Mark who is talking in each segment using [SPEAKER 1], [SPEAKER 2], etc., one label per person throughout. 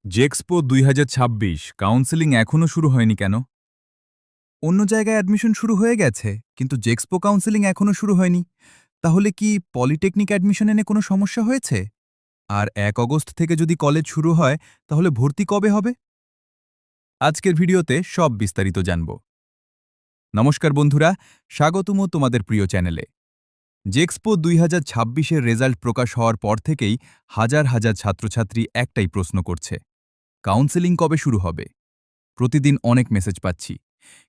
[SPEAKER 1] জেক্সপো ২০২৬ counselling এখনও শুরু হয়নি কেন?
[SPEAKER 2] অন্য জায়গায় অ্যাডমিশন শুরু হয়ে গেছে, কিন্তু জেক্সপো কাউন্সেলিং এখনও শুরু হয়নি। তাহলে কি পলিটেকনিক অ্যাডমিশন এনে কোনো সমস্যা হয়েছে? আর ১ অগস্ট থেকে যদি কলেজ শুরু হয়, তাহলে ভর্তি কবে হবে? আজকের ভিডিওতে সব বিস্তারিত জানব। নমস্কার বন্ধুরা, স্বাগতম তোমাদের প্রিয় চ্যানেলে। জেক্সপো ২০২৬-এর রেজাল্ট প্রকাশ হওয়ার পর থেকেই হাজার হাজার ছাত্রছাত্রী একটাই প্রশ্ন করছে, কাউন্সেলিং কবে শুরু হবে? প্রতিদিন অনেক মেসেজ পাচ্ছি।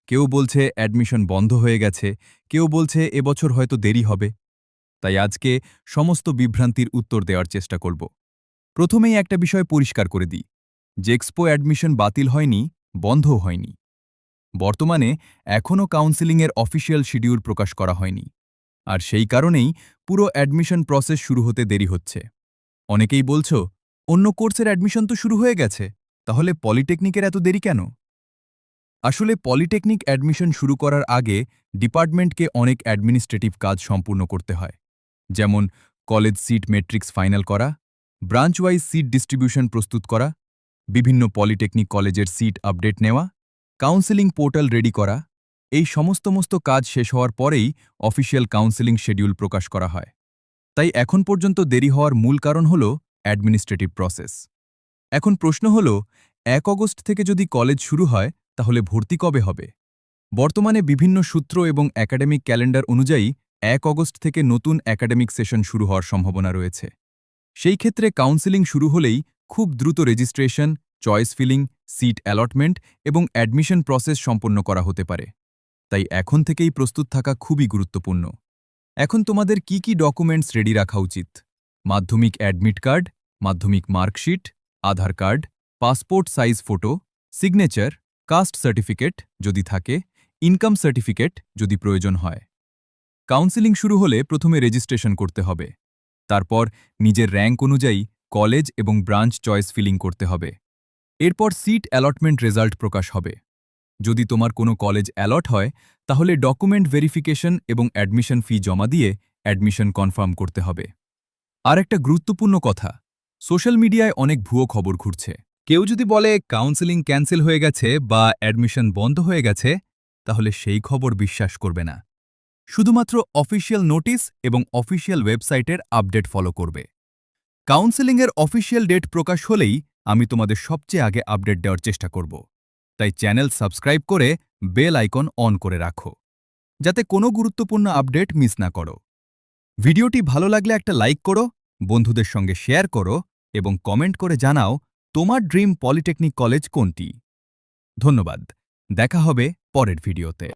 [SPEAKER 2] কেউ বলছে অ্যাডমিশন বন্ধ হয়ে গেছে, কেউ বলছে এবছর হয়তো দেরি হবে। তাই আজকে সমস্ত বিভ্রান্তির উত্তর দেওয়ার চেষ্টা করব। প্রথমেই একটা বিষয় পরিষ্কার করে দিই, জেক্সপো অ্যাডমিশন বাতিল হয়নি, বন্ধও হয়নি। বর্তমানে এখনও কাউন্সেলিংয়ের অফিসিয়াল শিডিউল প্রকাশ করা হয়নি, আর সেই কারণেই পুরো অ্যাডমিশন প্রসেস শুরু হতে দেরি হচ্ছে। অনেকেই বলছো, অন্য কোর্সের অ্যাডমিশন তো শুরু হয়ে গেছে, তাহলে পলিটেকনিকের এত দেরি কেন? আসলে পলিটেকনিক অ্যাডমিশন শুরু করার আগে ডিপার্টমেন্টকে অনেক অ্যাডমিনিস্ট্রেটিভ কাজ সম্পূর্ণ করতে হয়, যেমন কলেজ সিট মেট্রিক্স ফাইনাল করা, ব্রাঞ্চ ওয়াইজ সিট ডিস্ট্রিবিউশন প্রস্তুত করা, বিভিন্ন পলিটেকনিক কলেজের সিট আপডেট নেওয়া, কাউন্সেলিং পোর্টাল রেডি করা। এই সমস্ত কাজ শেষ হওয়ার পরেই অফিসিয়াল কাউন্সেলিং শিডিউল প্রকাশ করা হয়। তাই এখন পর্যন্ত দেরি হওয়ার মূল কারণ হল অ্যাডমিনিস্ট্রেটিভ প্রসেস। এখন প্রশ্ন হল, ১ অগস্ট থেকে যদি কলেজ শুরু হয়, তাহলে ভর্তি কবে হবে? বর্তমানে বিভিন্ন সূত্র এবং একাডেমিক ক্যালেন্ডার অনুযায়ী ১ অগস্ট থেকে নতুন একাডেমিক সেশন শুরু হওয়ার সম্ভাবনা রয়েছে। সেই ক্ষেত্রে কাউন্সেলিং শুরু হলেই খুব দ্রুত registration, choice filling, seat allotment এবং অ্যাডমিশন প্রসেস সম্পন্ন করা হতে পারে। তাই এখন থেকেই প্রস্তুত থাকা খুবই গুরুত্বপূর্ণ। এখন তোমাদের কি ডকুমেন্টস রেডি রাখা উচিত? Madhyamik admit card, Madhyamik marksheet, Aadhaar card, passport size photo, signature, caste certificate যদি থাকে, ইনকাম সার্টিফিকেট যদি প্রয়োজন হয়। কাউন্সেলিং শুরু হলে প্রথমে রেজিস্ট্রেশন করতে হবে। তারপর নিজের র্যাঙ্ক অনুযায়ী কলেজ এবং ব্রাঞ্চ চয়েস ফিলিং করতে হবে। এরপর সিট অ্যালটমেন্ট রেজাল্ট প্রকাশ হবে। যদি তোমার কোনো কলেজ অ্যালট হয়, তাহলে ডকুমেন্ট ভেরিফিকেশন এবং অ্যাডমিশন ফি জমা দিয়ে অ্যাডমিশন কনফার্ম করতে হবে। আর একটা গুরুত্বপূর্ণ কথা, সোশ্যাল মিডিয়ায় অনেক ভুয়ো খবর ঘুরছে। কেউ যদি বলে কাউন্সেলিং ক্যান্সেল হয়ে গেছে বা অ্যাডমিশন বন্ধ হয়ে গেছে, তাহলে সেই খবর বিশ্বাস করবে না। শুধুমাত্র অফিসিয়াল নোটিশ এবং অফিসিয়াল ওয়েবসাইটের আপডেট ফলো করবে। কাউন্সেলিংয়ের অফিসিয়াল ডেট প্রকাশ হলেই আমি তোমাদের সবচেয়ে আগে আপডেট দেওয়ার চেষ্টা করব। তাই চ্যানেল সাবস্ক্রাইব করে বেল আইকন অন করে রাখো, যাতে কোনো গুরুত্বপূর্ণ আপডেট মিস না করো। ভিডিওটি ভালো লাগলে একটা লাইক করো, বন্ধুদের সঙ্গে শেয়ার করো এবং কমেন্ট করে জানাও তোমার ড্রিম পলিটেকনিক কলেজ কোনটি। ধন্যবাদ। দেখা হবে পরের ভিডিওতে।